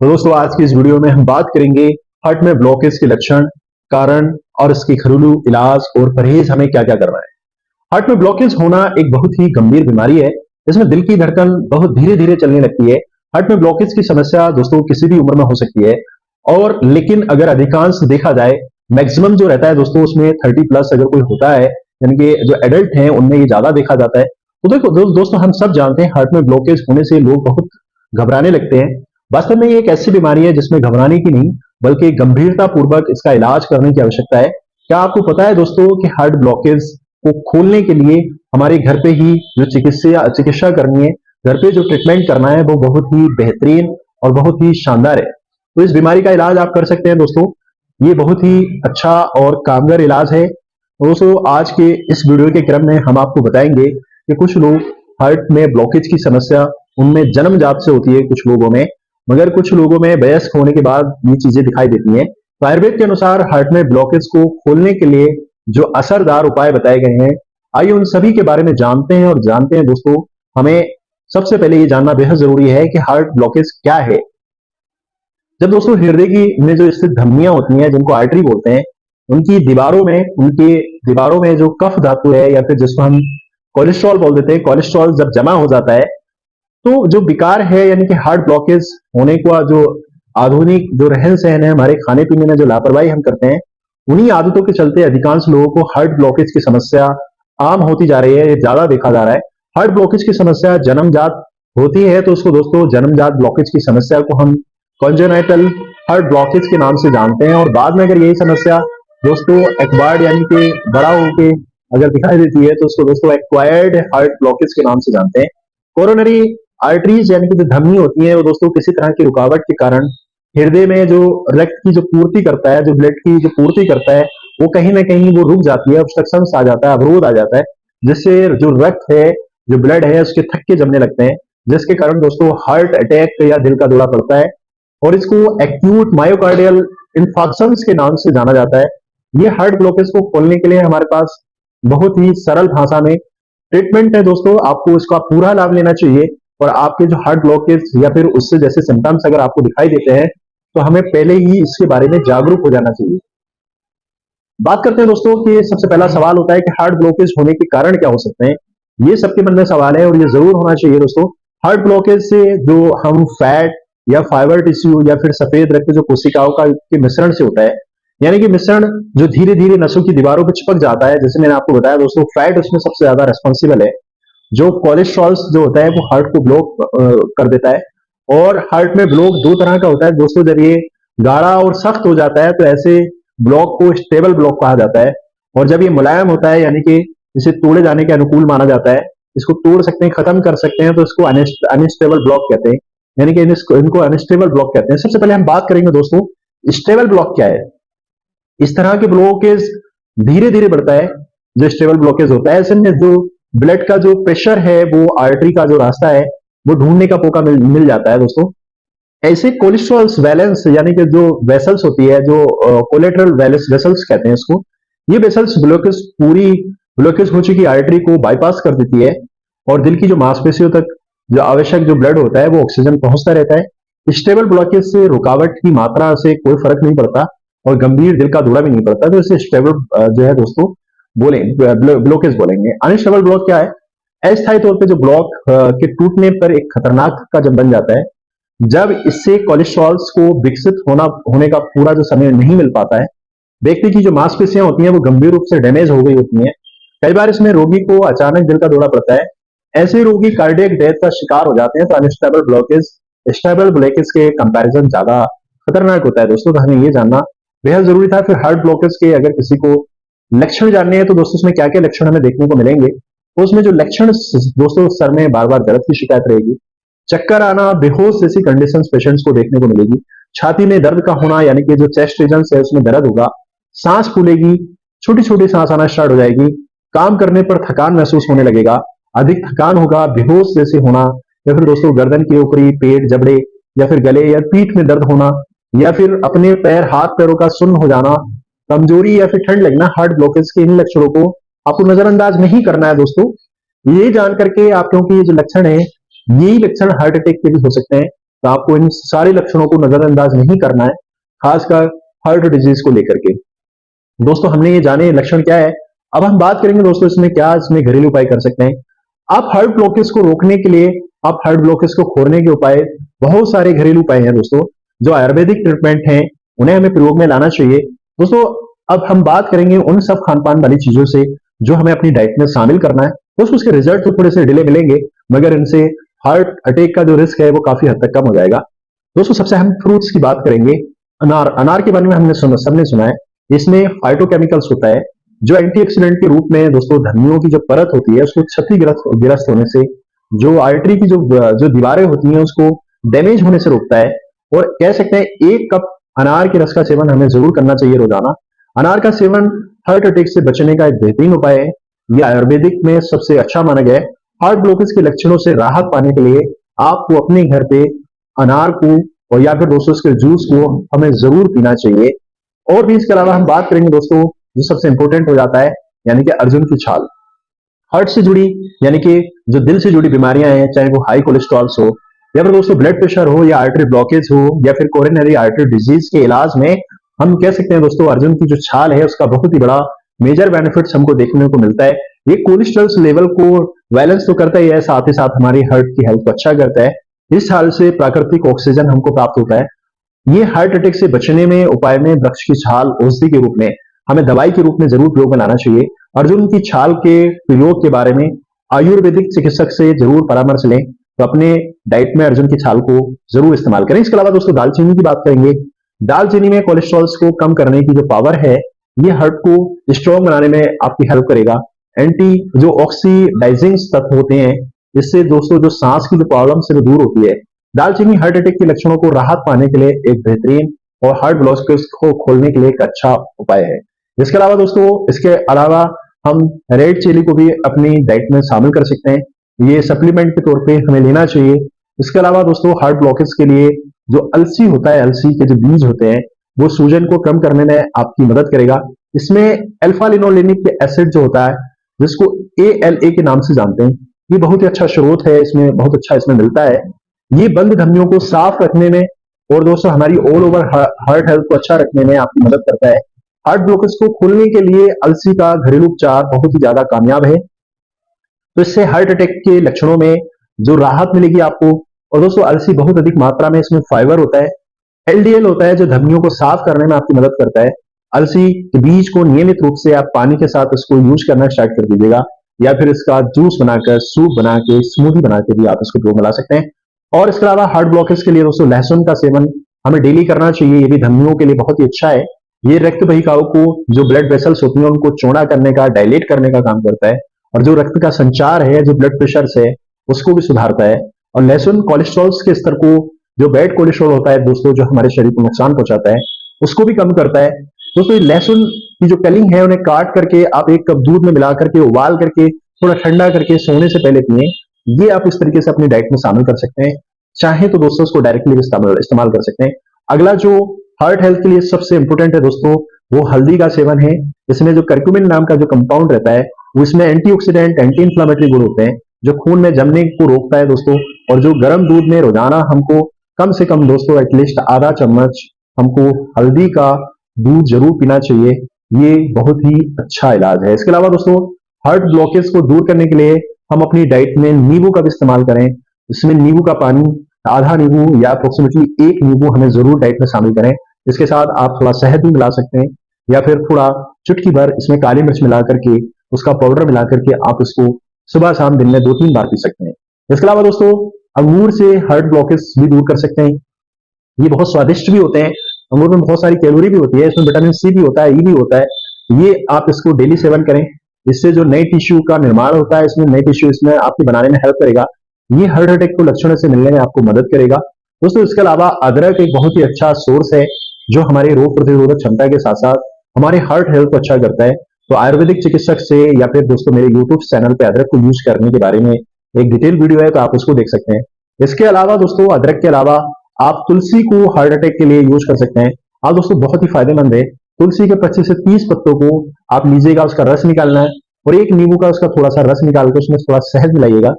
तो दोस्तों आज की इस वीडियो में हम बात करेंगे हार्ट में ब्लॉकेज के लक्षण, कारण और इसकी घरेलू इलाज और परहेज हमें क्या क्या करना है। हार्ट में ब्लॉकेज होना एक बहुत ही गंभीर बीमारी है। इसमें दिल की धड़कन बहुत धीरे धीरे चलने लगती है। हार्ट में ब्लॉकेज की समस्या दोस्तों किसी भी उम्र में हो सकती है, और लेकिन अगर अधिकांश देखा जाए, मैक्सिमम जो रहता है दोस्तों उसमें 30+ अगर कोई होता है, यानी कि जो एडल्ट हैं उनमें ये ज्यादा देखा जाता है। तो देखो दोस्तों हम सब जानते हैं हार्ट में ब्लॉकेज होने से लोग बहुत घबराने लगते हैं। वास्तव में ये एक ऐसी बीमारी है जिसमें घबराने की नहीं, बल्कि गंभीरता पूर्वक इसका इलाज करने की आवश्यकता है। क्या आपको पता है दोस्तों कि हार्ट ब्लॉकेज को खोलने के लिए हमारे घर पे ही जो चिकित्सा चिकित्सा करनी है, घर पे जो ट्रीटमेंट करना है, वो बहुत ही बेहतरीन और बहुत ही शानदार है। तो इस बीमारी का इलाज आप कर सकते हैं दोस्तों। ये बहुत ही अच्छा और कारगर इलाज है। दोस्तों आज के इस वीडियो के क्रम में हम आपको बताएंगे कि कुछ लोग हार्ट में ब्लॉकेज की समस्या उनमें जन्मजात से होती है कुछ लोगों में, मगर कुछ लोगों में वयस्क होने के बाद ये चीजें दिखाई देती हैं। तो आयुर्वेद के अनुसार हार्ट में ब्लॉकेज को खोलने के लिए जो असरदार उपाय बताए गए हैं, आइए उन सभी के बारे में जानते हैं। और जानते हैं दोस्तों, हमें सबसे पहले ये जानना बेहद जरूरी है कि हार्ट ब्लॉकेज क्या है। जब दोस्तों हृदय की में जो स्थित धमनियां होती हैं, जिनको आर्टरी बोलते हैं, उनकी दीवारों में जो कफ धातु है या फिर जिसको हम कोलेस्ट्रॉल बोल देते हैं, कोलेस्ट्रॉल जब जमा हो जाता है तो जो विकार है, यानी कि हार्ट ब्लॉकेज होने का जो आधुनिक जो रहन सहन है, हमारे खाने पीने में जो लापरवाही हम करते हैं, उन्हीं आदतों के चलते अधिकांश लोगों को हार्ट ब्लॉकेज की समस्या आम होती जा रही है, ये ज्यादा देखा जा रहा है। हार्ट ब्लॉकेज की समस्या जन्मजात होती है, तो उसको दोस्तों जन्मजात ब्लॉकेज की समस्या को हम कॉन्जेनाइटल हार्ट ब्लॉकेज के नाम से जानते हैं। और बाद में अगर यही समस्या दोस्तों एक्वायर्ड यानी कि बड़ा होके अगर दिखाई देती है, तो उसको दोस्तों एक्वायर्ड हार्ट ब्लॉकेज के नाम से जानते हैं। कोरोनरी आर्टरीज यानी कि जो धमनी होती है, वो दोस्तों किसी तरह की रुकावट के कारण हृदय में जो रक्त की जो पूर्ति करता है, जो ब्लड की जो पूर्ति करता है, वो कहीं ना कहीं वो रुक जाती है, ऑब्स्ट्रक्शन आ जाता है, अवरोध आ जाता है, जिससे जो रक्त है, जो ब्लड है, उसके थक्के जमने लगते हैं, जिसके कारण दोस्तों हार्ट अटैक या दिल का दौरा पड़ता है। और इसको एक्यूट मायोकार्डियल इंफार्क्शन के नाम से जाना जाता है। ये हार्ट ब्लॉकेज को खोलने के लिए हमारे पास बहुत ही सरल भाषा में ट्रीटमेंट है दोस्तों। आपको इसका पूरा लाभ लेना चाहिए, और आपके जो हार्ट ब्लॉकेज या फिर उससे जैसे सिम्टम्स अगर आपको दिखाई देते हैं, तो हमें पहले ही इसके बारे में जागरूक हो जाना चाहिए। बात करते हैं दोस्तों कि सबसे पहला सवाल होता है कि हार्ट ब्लॉकेज होने के कारण क्या हो सकते हैं। ये सबके मन में सवाल है और ये जरूर होना चाहिए दोस्तों। हार्ट ब्लॉकेज से जो हम फैट या फाइबर टिश्यू या फिर सफेद रक्त जो कोशिकाओं का के मिश्रण से होता है, यानी कि मिश्रण जो धीरे धीरे नसों की दीवारों पर चिपक जाता है, जैसे मैंने आपको बताया दोस्तों, फैट उसमें सबसे ज्यादा रेस्पॉन्सिबल है। जो कोलेस्ट्रॉल जो होता है वो हार्ट को ब्लॉक कर देता है। और हार्ट में ब्लॉक दो तरह का होता है दोस्तों। जब ये गाढ़ा और सख्त हो जाता है तो ऐसे ब्लॉक को स्टेबल ब्लॉक कहा जाता है। और जब ये मुलायम होता है, यानी कि इसे तोड़े जाने के अनुकूल माना जाता है, इसको तोड़ सकते हैं, खत्म कर सकते हैं, तो इसको अनस्टेबल ब्लॉक कहते हैं। यानी कि इनको अनस्टेबल ब्लॉक कहते हैं। सबसे पहले हम बात करेंगे दोस्तों, स्टेबल ब्लॉक क्या है। इस तरह के ब्लॉकेज धीरे धीरे बढ़ता है जो स्टेबल ब्लॉकेज होता है। ऐसे में जो ब्लड का जो प्रेशर है, वो आर्टरी का जो रास्ता है, वो ढूंढने का मौका मिल जाता है दोस्तों। ऐसे कोलेस्ट्रॉल वैलेंस यानी कि जो वेसल्स होती है, जो कोलेटरल वेसल्स कहते हैं इसको, ये वेसल्स ब्लॉकेज हो चुकी आर्टरी को बाईपास कर देती है, और दिल की जो मांसपेशियों तक जो आवश्यक जो ब्लड होता है वो ऑक्सीजन पहुंचता रहता है। स्टेबल ब्लॉकेज से रुकावट की मात्रा से कोई फर्क नहीं पड़ता और गंभीर दिल का दौरा भी नहीं पड़ता, तो इसे स्टेबल जो है दोस्तों बोले ब्लॉकेज बोलेंगे। अनस्टेबल ब्लॉक क्या है? अस्थायी तौर पे जो ब्लॉक के टूटने पर एक खतरनाक का जब बन जाता है, जब इससे कोलेस्ट्रॉल्स को विकसित होने का पूरा जो समय नहीं मिल पाता है। व्यक्ति की जो मांसपेशियां होती हैं वो गंभीर रूप से डैमेज हो गई होती हैं। कई बार इसमें रोगी को अचानक दिल का दौरा पड़ता है। ऐसे रोगी कार्डियक डेथ का शिकार हो जाते हैं। तो अनस्टेबल ब्लॉकेज स्टेबल ब्लॉकेज के कंपैरिजन ज्यादा खतरनाक होता है दोस्तों। तो हमें ये जानना बेहद जरूरी था। फिर हार्ट ब्लॉकेज के अगर किसी को लक्षण जानने हैं, तो दोस्तों उसमें क्या क्या लक्षण हमें देखने को मिलेंगे। तो उसमें जो लक्षण दोस्तों, सर में बार बार दर्द की शिकायत रहेगी, चक्कर आना, बेहोश जैसी कंडीशन पेशेंट्स को देखने को मिलेगी, छाती में दर्द का होना यानी कि जो चेस्ट रीजन है उसमें दर्द होगा, सांस फूलेगी, छोटी छोटी सांस आना स्टार्ट हो जाएगी, काम करने पर थकान महसूस होने लगेगा, अधिक थकान होगा, बेहोश जैसे होना, या फिर दोस्तों गर्दन के ऊपरी, पेट, जबड़े या फिर गले या पीठ में दर्द होना, या फिर अपने पैर हाथ पैरों का सुन्न हो जाना, कमजोरी या फिर ठंड लगना। हार्ट ब्लॉकेज के इन लक्षणों को आपको नजरअंदाज नहीं करना है दोस्तों। ये जान करके आप, क्योंकि ये जो लक्षण है, यही लक्षण हार्ट अटैक के भी हो सकते हैं। तो आपको इन सारे लक्षणों को नजरअंदाज नहीं करना है, खासकर हार्ट डिजीज को लेकर के। दोस्तों हमने ये जाने लक्षण क्या है, अब हम बात करेंगे दोस्तों इसमें क्या इसमें घरेलू उपाय कर सकते हैं। आप हार्ट ब्लॉकेज को रोकने के लिए, आप हार्ट ब्लॉकेज को खोलने के उपाय, बहुत सारे घरेलू उपाय हैं दोस्तों, जो आयुर्वेदिक ट्रीटमेंट हैं उन्हें हमें प्रयोग में लाना चाहिए। दोस्तों अब हम बात करेंगे उन सब खान पान वाली चीजों से जो हमें अपनी डाइट में शामिल करना है। दोस्तों उसके रिजल्ट तो थोड़े से डिले मिलेंगे, मगर इनसे हार्ट अटैक का जो रिस्क है वो काफी हद तक कम हो जाएगा। दोस्तों सबसे हम फ्रूट्स की बात करेंगे। अनार, अनार के बारे में हमने सबने सुना है, इसमें फाइटोकेमिकल्स होता है जो एंटीऑक्सीडेंट के रूप में दोस्तों धमनियों की जो परत होती है उसको क्षतिग्रस्त होने से, जो आर्टरी की जो दीवारें होती हैं उसको डैमेज होने से रोकता है। और कह सकते हैं 1 कप अनार के रस का सेवन हमें जरूर करना चाहिए रोजाना। अनार का सेवन हार्ट अटैक से बचने का एक बेहतरीन उपाय है, यह आयुर्वेदिक में सबसे अच्छा माना गया है। हार्ट ब्लॉकेज के लक्षणों से राहत पाने के लिए आपको अपने घर पे अनार को और या फिर दोस्तों इसके जूस को हमें जरूर पीना चाहिए। और भी इसके अलावा हम बात करेंगे दोस्तों जो सबसे इंपॉर्टेंट हो जाता है, यानी कि अर्जुन की छाल। हार्ट से जुड़ी यानी कि जो दिल से जुड़ी बीमारियां हैं, चाहे वो हाई कोलेस्ट्रॉल हो या फिर दोस्तों ब्लड प्रेशर हो या आर्टरी ब्लॉकेज हो या फिर कोरोनरी आर्टरी डिजीज के इलाज में हम कह सकते हैं दोस्तों अर्जुन की जो छाल है उसका बहुत ही बड़ा मेजर बेनिफिट्स हमको देखने को मिलता है। ये कोलेस्ट्रॉल लेवल को बैलेंस तो करता ही है, साथ ही साथ हमारी हार्ट की हेल्थ को अच्छा करता है। इस छाल से प्राकृतिक ऑक्सीजन हमको प्राप्त होता है। ये हार्ट अटैक से बचने में उपाय में वृक्ष की छाल औषधि के रूप में, हमें दवाई के रूप में जरूर प्रयोग में लाना चाहिए। अर्जुन की छाल के प्रयोग के बारे में आयुर्वेदिक चिकित्सक से जरूर परामर्श लें, तो अपने डाइट में अर्जुन की छाल को जरूर इस्तेमाल करें। इसके अलावा दोस्तों दालचीनी की बात करेंगे। दालचीनी में कोलेस्ट्रॉल को कम करने की जो पावर है, ये हार्ट को स्ट्रॉन्ग बनाने में आपकी हेल्प करेगा। एंटी जो ऑक्सीडाइजिंग तत्व होते हैं, इससे दोस्तों जो सांस की जो प्रॉब्लम से दूर होती है। दालचीनी हार्ट अटैक के लक्षणों को राहत पाने के लिए एक बेहतरीन और हार्ट ब्लॉकेज को खोलने के लिए एक अच्छा उपाय है। इसके अलावा दोस्तों इसके अलावा हम रेड चिली को भी अपनी डाइट में शामिल कर सकते हैं, ये सप्लीमेंट के तौर पे हमें लेना चाहिए। इसके अलावा दोस्तों हार्ट ब्लॉकेज के लिए जो अलसी होता है, अलसी के जो बीज होते हैं वो सूजन को कम करने में आपकी मदद करेगा। इसमें अल्फा लिनोलेनिक एसिड जो होता है, जिसको ALA के नाम से जानते हैं, ये बहुत ही अच्छा स्रोत है, इसमें बहुत अच्छा इसमें मिलता है। ये बंद धमनियों को साफ रखने में और दोस्तों हमारी ऑल ओवर हार्ट हेल्थ को अच्छा रखने में आपकी मदद करता है। हार्ट ब्लॉकेज को खोलने के लिए अलसी का घरेलू उपचार बहुत ही ज्यादा कामयाब है, तो इससे हार्ट अटैक के लक्षणों में जो राहत मिलेगी आपको। और दोस्तों अलसी बहुत अधिक मात्रा में इसमें फाइबर होता है, LDL होता है जो धमनियों को साफ करने में आपकी मदद करता है। अलसी के बीज को नियमित रूप से आप पानी के साथ इसको यूज करना स्टार्ट कर दीजिएगा, या फिर इसका जूस बनाकर, सूप बना के, स्मूदी बना के भी आप इसको प्रयोग में ला सकते हैं। और इसके अलावा हार्ट ब्लॉकेज के लिए दोस्तों लहसुन का सेवन हमें डेली करना चाहिए, ये भी धमनियों के लिए बहुत ही अच्छा है। ये रक्त वाहिकाओं को, जो ब्लड वेसल्स होती हैं उनको चौड़ा करने का, डायलेट करने का काम करता है, और जो रक्त का संचार है, जो ब्लड प्रेशर है, उसको भी सुधारता है। और लहसुन कोलेस्ट्रॉल के स्तर को, जो बैड कोलेस्ट्रॉल होता है दोस्तों जो हमारे शरीर को नुकसान पहुंचाता है, उसको भी कम करता है। दोस्तों लहसुन की जो कलिंग है उन्हें काट करके आप 1 कप दूध में मिला करके उबाल करके थोड़ा ठंडा करके सोने से पहले पिए, ये आप इस तरीके से अपनी डाइट में शामिल कर सकते हैं। चाहे तो दोस्तों उसको डायरेक्टली इस्तेमाल कर सकते हैं। अगला जो हार्ट हेल्थ के लिए सबसे इंपॉर्टेंट है दोस्तों, वो हल्दी का सेवन है। इसमें जो कर्क्यूमिन नाम का जो कंपाउंड रहता है, वो इसमें एंटीऑक्सीडेंट, एंटी इंफ्लेमेटरी गुण होते हैं, जो खून में जमने को रोकता है दोस्तों। और जो गर्म दूध में रोजाना हमको कम से कम दोस्तों एटलीस्ट आधा चम्मच हमको हल्दी का दूध जरूर पीना चाहिए, ये बहुत ही अच्छा इलाज है। इसके अलावा दोस्तों हार्ट ब्लॉकेज को दूर करने के लिए हम अपनी डाइट में नींबू का भी इस्तेमाल करें। इसमें नींबू का पानी, आधा नींबू या अप्रोक्सीमेटली 1 नींबू हमें जरूर डाइट में शामिल करें। इसके साथ आप थोड़ा शहद भी मिला सकते हैं, या फिर थोड़ा चुटकी भर इसमें काली मिर्च मिला करके, उसका पाउडर मिला करके आप इसको सुबह शाम दिन में 2-3 बार पी सकते हैं। इसके अलावा दोस्तों अंगूर से हार्ट ब्लॉकेज भी दूर कर सकते हैं। ये बहुत स्वादिष्ट भी होते हैं, अंगूर में बहुत सारी कैलोरी भी होती है, इसमें विटामिन सी भी होता है, ई भी होता है। ये आप इसको डेली सेवन करें, इससे जो नए टिश्यू का निर्माण होता है, इसमें नए टिश्यू इसमें आपके बनाने में हेल्प करेगा। ये हार्ट अटैक को लक्षणों से मिलने में आपको मदद करेगा। दोस्तों इसके अलावा अदरक एक बहुत ही अच्छा सोर्स है, जो हमारे रोग प्रतिरोधक क्षमता के साथ साथ हमारे हार्ट हेल्थ को अच्छा करता है। तो आयुर्वेदिक चिकित्सक से या फिर दोस्तों मेरे यूट्यूब चैनल पे अदरक को यूज करने के बारे में एक डिटेल वीडियो है, तो आप उसको देख सकते हैं। इसके अलावा दोस्तों अदरक के अलावा आप तुलसी को हार्ट अटैक के लिए यूज कर सकते हैं। आप दोस्तों बहुत ही फायदेमंद है। तुलसी के 25 से 30 पत्तों को आप लीजिएगा, उसका रस निकालना है, और 1 नींबू का उसका थोड़ा सा रस निकाल कर उसमें थोड़ा शहद मिलाइएगा।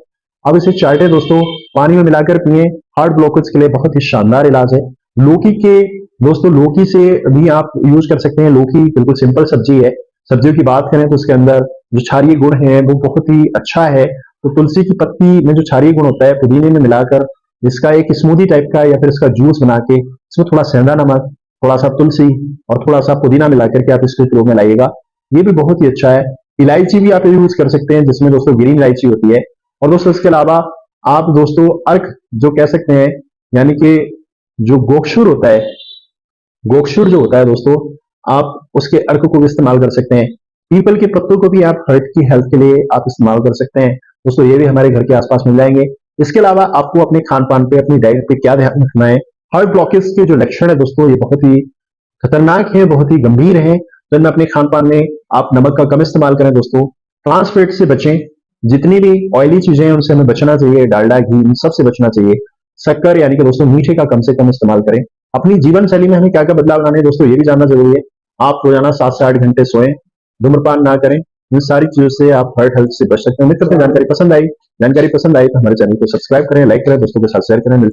अब इसे चाटे दोस्तों, पानी में मिलाकर पिए, हार्ट ब्लॉकेज के लिए बहुत ही शानदार इलाज है। लौकी के दोस्तों, लौकी से भी आप यूज कर सकते हैं। लौकी बिल्कुल सिंपल सब्जी है। सब्जियों की बात करें तो उसके अंदर जो क्षारीय गुण है वो बहुत ही अच्छा है। तो तुलसी की पत्ती में जो क्षारीय गुण होता है, पुदीने में मिलाकर इसका एक स्मूदी टाइप का या फिर इसका जूस बना के इसमें थोड़ा सेंधा नमक, थोड़ा सा तुलसी और थोड़ा सा पुदीना मिला करके आप इसको प्रयोग में लाइएगा। ये भी बहुत ही अच्छा है। इलायची भी आप यूज कर सकते हैं, जिसमें दोस्तों ग्रीन इलायची होती है। और दोस्तों इसके अलावा आप दोस्तों अर्क जो कह सकते हैं, यानी कि जो गोक्षुर होता है, गोक्षुर जो होता है दोस्तों, आप उसके अर्क को भी इस्तेमाल कर सकते हैं। पीपल के पत्तों को भी आप हार्ट की हेल्थ के लिए आप इस्तेमाल कर सकते हैं। दोस्तों ये भी हमारे घर के आसपास मिल जाएंगे। इसके अलावा आपको अपने खान पान पे, अपनी डाइट पे क्या ध्यान रखना है। हार्ट ब्लॉकेज के जो लक्षण है दोस्तों, ये बहुत ही खतरनाक है, बहुत ही गंभीर है। तो इनमें अपने खान पान में आप नमक का कम इस्तेमाल करें दोस्तों। ट्रांस फैट से बचें। जितनी भी ऑयली चीजें हैं उनसे हमें बचना चाहिए। डालडा, घी, इन सबसे बचना चाहिए। शक्कर यानी कि दोस्तों मीठे का कम से कम इस्तेमाल करें। अपनी जीवन शैली में हमें क्या क्या बदलाव लाने हैं दोस्तों, ये भी जानना जरूरी है। आप रोजाना 7 से 8 घंटे सोएं, धूम्रपान ना करें। इन सारी चीजों से आप हार्ट हेल्थ से बच सकते हैं। उम्मीद करते हैं जानकारी पसंद आई। जानकारी पसंद आई तो हमारे चैनल को सब्सक्राइब करें, लाइक करें, दोस्तों के साथ शेयर करें। मिलते हैं